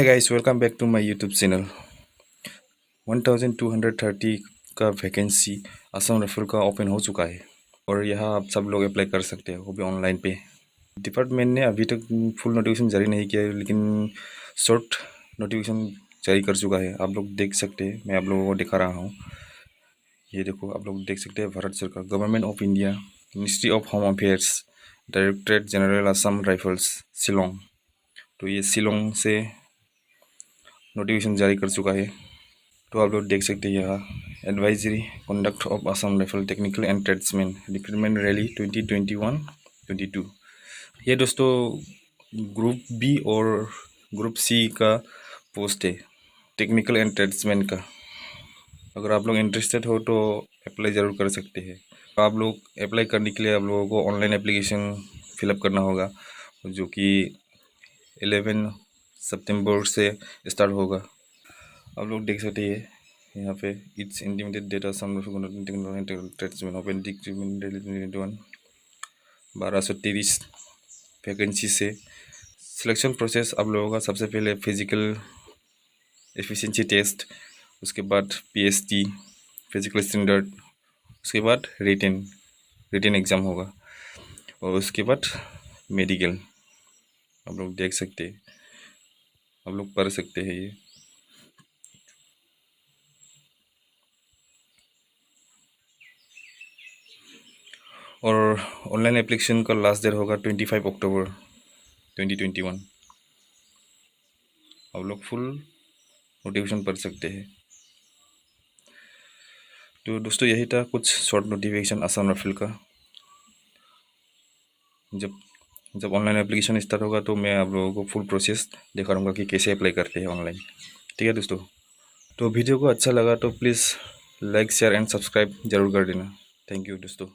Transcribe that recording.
है guys, welcome back to my YouTube channel. 1230 का vacancy Assam rifle का ओपन हो चुका है और यहाँ आप सब लोग अप्लाई कर सकते हो, वो भी ऑनलाइन पे। डिपार्टमेंट ने अभी तक फुल नोटिफिकेशन जारी नहीं किया है, लेकिन शॉर्ट नोटिफिकेशन जारी कर चुका है। आप लोग देख सकते हैं, मैं आप लोगों को दिखा रहा हूँ। ये देखो, आप लोग देख सकते हैं, भारत सरकार, government of India, ministry of home affairs, directorate general Assam rifles, Shillong. तो ये शिलोंग से नोटिफिकेशन जारी कर चुका है। तो आप लोग देख सकते हैं यहाँ, advisory conduct of Assam rifle technical and tradesman recruitment rally 2021-22। ये दोस्तों ग्रुप बी और ग्रुप सी का पोस्ट है, टेक्निकल एंड ट्रेड्समैन का। अगर आप लोग इंटरेस्टेड हो तो अप्लाई ज़रूर कर सकते हैं। आप लोग अप्लाई करने के लिए आप लोगों को ऑनलाइन एप्लीकेशन फिलअप करना होगा, जो कि 11 सितंबर से स्टार्ट होगा। आप लोग देख सकते हैं यहाँ पे, it's intimated data some tradesman open recruitment 1230 vacancy से सिलेक्शन प्रोसेस। आप लोगों का सबसे पहले फिजिकल एफिशिएंसी टेस्ट, उसके बाद पीएसटी फिजिकल स्टैंडर्ड, उसके बाद रिटन एग्ज़ाम होगा और उसके बाद मेडिकल। आप लोग देख सकते हैं, आप लोग पढ़ सकते हैं ये। और ऑनलाइन एप्लीकेशन का लास्ट डेट होगा 25 अक्टूबर 2021। आप लोग फुल नोटिफिकेशन पढ़ सकते हैं। तो दोस्तों, यही था कुछ शॉर्ट नोटिफिकेशन असम राइफल का। जब ऑनलाइन एप्लीकेशन स्टार्ट होगा तो मैं आप लोगों को फुल प्रोसेस दिखा दूँगा कि कैसे अप्लाई करते हैं ऑनलाइन। ठीक है दोस्तों, तो वीडियो को अच्छा लगा तो please like share and subscribe ज़रूर कर देना। थैंक यू दोस्तों।